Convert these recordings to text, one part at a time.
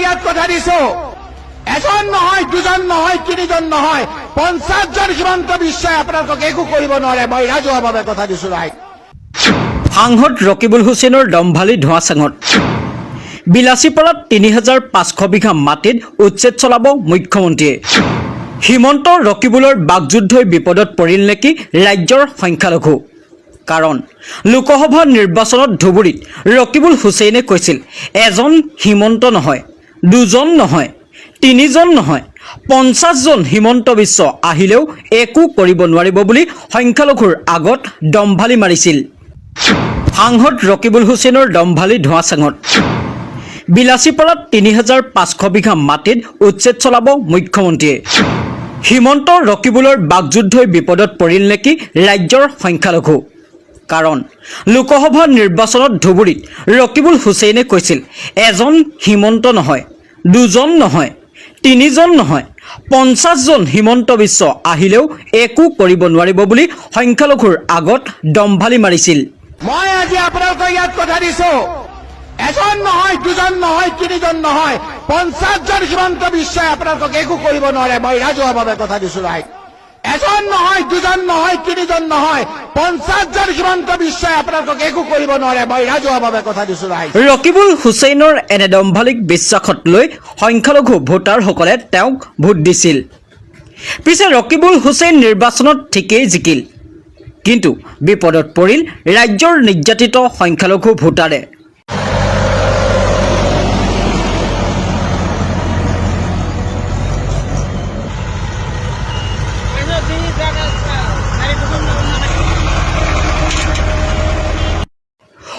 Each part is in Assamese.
ইয়াত কথা দিছো এজন নহয় দুজন নহয় তিনিজন নহয় 50 জন হিমন্ত বিশ্বই আপোনালোকক একো কৰিব নোৱাৰে মই ৰাজহুৱাভাৱে কথা দিছো ৰাইট সাংসদ ৰকিবুল হুছেইনৰ দমভালি ধোঁৱাচাঙত বিলাসীপাৰাত ৩৫০০ বিঘা মাটিত উচ্ছেদ চলাব মুখ্যমন্ত্ৰীয়ে হিমন্ত ৰকিবুলৰ বাকযুদ্ধই বিপদত পৰিল নেকি ৰাজ্যৰ সংখ্যালঘু কাৰণ লোকসভা নিৰ্বাচনত ধুবুৰীত ৰকিবুল হুছেইনে কৈছিল এজন হিমন্ত নহয় দুজন নহয় তিনিজন নহয় 50 জন হিমন্ত বিশ্ব আহিলেও একো কৰিব নোৱাৰিব বুলি সংখ্যালঘুৰ আগত দমভালি মাৰিছিল সাংসদ ৰকিবুল হুছেইনৰ দমভালি ধোঁৱাচাঙত বিলাসীপাৰাত ৩৫০০ বিঘা মাটিত উচ্ছেদ চলাব মুখ্যমন্ত্ৰীয়ে হিমন্ত ৰকিবুলৰ বাকযুদ্ধই বিপদত পৰিল নেকি ৰাজ্যৰ সংখ্যালঘু কাৰণ লোকসভা নিৰ্বাচনত ধুবুৰীত ৰকিবুল হুছেইনে কৈছিল এজন হিমন্ত নহয় দুজন নহয় তিনিজন নহয় 50 জন হিমন্ত বিশ্ব আহিলেও একো কৰিব নোৱাৰিব বুলি সংখ্যালঘুৰ আগত দমভালি মাৰিছিল মই আজি আপোনালোকক ইয়াত কথা দিছো এজন নহয় দুজন নহয় তিনিজন নহয় 50 জন হিমন্ত বিশ্বই আপোনালোকক একো কৰিব নোৱাৰে মই ৰাজহুৱাভাৱে কথা দিছো ৰাইট এজন নহয় দুজন নহয় তিনিজন নহয় 50 জন হিমন্ত বিশ্বই আপোনালোকক একো কৰিব নোৱাৰে মই ৰাজহুৱাভাৱে কথা দিছো ৰাইট ৰকিবুল হুছেইনৰ এনে দমভালিক বিশ্বাসত লৈ সংখ্যালঘু ভোটাৰসকলে তেওঁক ভোট দিছিল পিছে ৰকিবুল হুছেইন নিৰ্বাচনত ঠিকেই জিকিল কিন্তু বিপদত পৰিল ৰাজ্যৰ নিৰ্যাতিত সংখ্যালঘু ভোটাৰে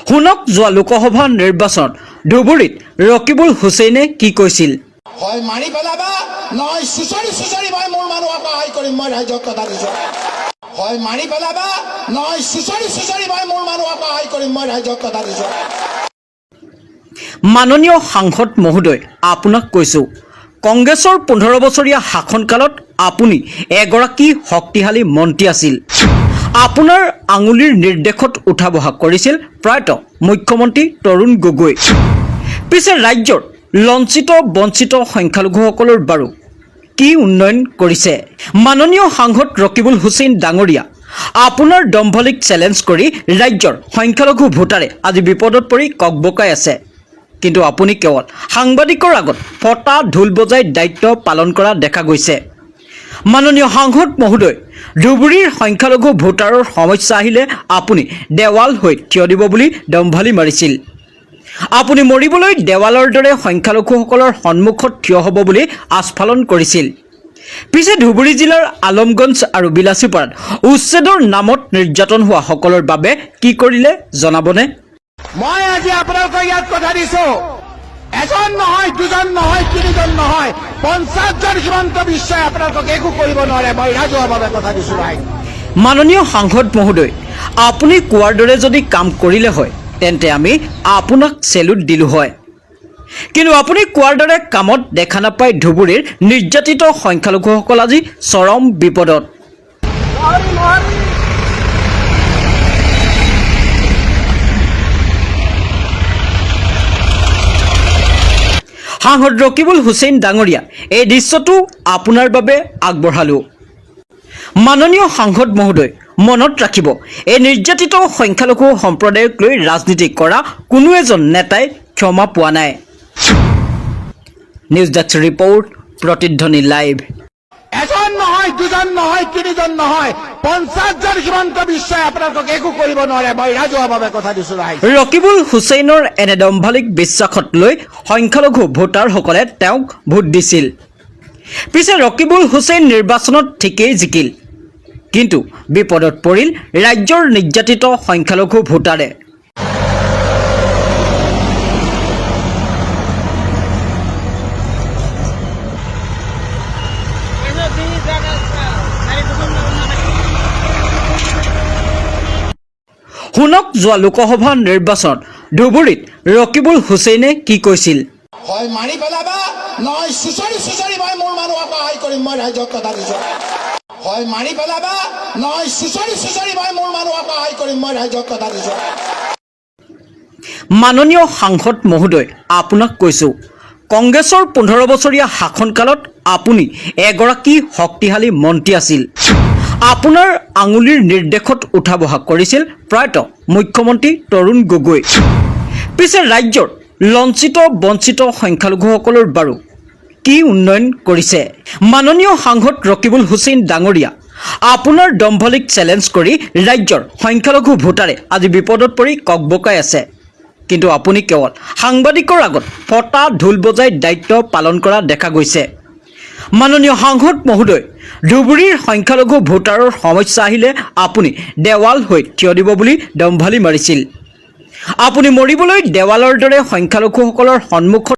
শুনক যোৱা লোকসভা নিৰ্বাচনত ধুবুৰীত ৰকিবুল হুছেইনে কি কৈছিল হয় মাৰি পেলাবা নহয় সুচৰি মই মোৰ মানুহক সহায় কৰিম মই ৰাইজক কথা দিছো হয় মাৰি পেলাবা নহয় সুচৰি মই মোৰ মানুহক সহায় কৰিম মই ৰাইজক কথা দিছো মাননীয় সাংসদ মহোদয় আপোনাক কৈছো কংগ্ৰেছৰ 15 বছৰীয়া শাসনকালত আপুনি এগৰাকী শক্তিশালী মন্ত্ৰী আছিল আপোনাৰ আঙুলিৰ নিৰ্দেশত উঠা বহা কৰিছিল প্ৰায়ত মুখ্যমন্ত্ৰী তৰুণ গগৈ পিছে ৰাজ্যৰ লঞ্চিত বঞ্চিত সংখ্যালঘুসকলৰ বাৰু কি উন্নয়ন কৰিছে মাননীয় সাংসদ ৰকিবুল হুছেইন ডাঙৰীয়া আপোনাৰ দমভালিক চেলেঞ্জ কৰি ৰাজ্যৰ সংখ্যালঘু ভোটাৰে আজি বিপদত পৰি ককবকাই আছে কিন্তু আপুনি কেৱল সাংবাদিকৰ আগত ফটা ঢোল বজাই দায়িত্ব পালন কৰা দেখা গৈছে মাননীয় সাংসদ মহোদয় ধুবুৰীৰ সংখ্যালঘু ভোটাৰৰ সমস্যা আহিলে আপুনি দেৱাল হৈ থিয় দিব বুলি দমভালি মাৰিছিল আপুনি মৰিবলৈ দেৱালৰ দৰে সংখ্যালঘুসকলৰ সন্মুখত থিয় হ'ব বুলি আস্ফালন কৰিছিল পিছে ধুবুৰী জিলাৰ আলমগঞ্জ আৰু বিলাসীপাৰাত উচ্ছেদৰ নামত নিৰ্যাতন হোৱা সকলৰ বাবে কি কৰিলে জনাবনে মই আজি আপোনালোকক ইয়াত কথা দিছো এজন নহয় দুজন নহয় তিনিজন নহয় 50 জন হিমন্ত বিশ্বই আপোনালোকক একো কৰিব নোৱাৰে মই ৰাজহুৱাভাৱে কথা দিছো ৰাইট মাননীয় সাংসদ মহোদয় আপুনি কোৱাৰ দৰে যদি কাম কৰিলে হয় তেন্তে আমি আপোনাক চেলুট দিলো হয় কিন্তু আপুনি কোৱাৰ দৰে কামত দেখা নাপাই ধুবুৰীৰ নিৰ্যাতিত সংখ্যালঘুসকল আজি চৰম বিপদত সাংসদ ৰকিবুল হুছেইন ডাঙৰীয়া এই দৃশ্যটো আপোনাৰ বাবে আগবঢ়ালো মাননীয় সাংসদ মহোদয় মনত ৰাখিব এই নিৰ্যাতিত সংখ্যালঘু সম্প্ৰদায়ক লৈ ৰাজনীতি কৰা কোনো এজন নেতাই ক্ষমা পোৱা নাই নিউজ ডেস্ক ৰিপৰ্ট প্ৰতিধ্বনি লাইভ এজন নহয় দুজন নহয় তিনিজন নহয় 50 জন হিমন্ত বিশ্বই আপোনালোকক একো কৰিব নোৱাৰে মই ৰাজহুৱাভাৱে কথা দিছো ৰাইট ৰকিবুল হুছেইনৰ এনে দমভালিক বিশ্বাসত লৈ সংখ্যালঘু ভোটাৰসকলে তেওঁক ভোট দিছিল পিছে ৰকিবুল হুছেইন নিৰ্বাচনত ঠিকেই জিকিল কিন্তু বিপদত পৰিল ৰাজ্যৰ নিৰ্যাতিত সংখ্যালঘু ভোটাৰে শুনক যোৱা লোকসভা নিৰ্বাচনত ধুবুৰীত ৰকিবুল হুছেইনে কি কৈছিল হয় মাৰি পেলাবা নহয় সুচৰি মই মোৰ মানুহক সহায় কৰিম মই ৰাইজক কথা দিছো হয় মাৰি পেলাবা নহয় সুচৰি মই মোৰ মানুহক সহায় কৰিম মই ৰাইজক কথা দিছো মাননীয় সাংসদ মহোদয় আপোনাক কৈছো কংগ্ৰেছৰ 15 বছৰীয়া শাসনকালত আপুনি এগৰাকী শক্তিশালী মন্ত্ৰী আছিল। আপোনাৰ আঙুলিৰ নিৰ্দেশত উঠা বহা কৰিছিল প্ৰয়াত মুখ্যমন্ত্ৰী তৰুণ গগৈ। পিছে ৰাজ্যৰ লঞ্চিত বঞ্চিত সংখ্যালঘুসকলৰ বাৰু কি উন্নয়ন কৰিছে? মাননীয় সাংসদ ৰকিবুল হুছেইন ডাঙৰীয়া, আপোনাৰ দম্ভলিক চেলেঞ্জ কৰি ৰাজ্যৰ সংখ্যালঘু ভোটাৰে আজি বিপদত পৰি ককবকাই আছে। কিন্তু আপুনি কেৱল সাংবাদিকৰ আগত ফটা ঢোল বজাই দায়িত্ব পালন কৰা দেখা গৈছে। মাননীয় সাংসদ মহোদয়, ধুবুৰীৰ সংখ্যালঘু ভোটাৰৰ সমস্যা আহিলে আপুনি দেৱাল হৈ থিয় দিব বুলি দম্ভালি মাৰিছিল। আপুনি মৰিবলৈ দেৱালৰ দৰে সংখ্যালঘুসকলৰ সন্মুখত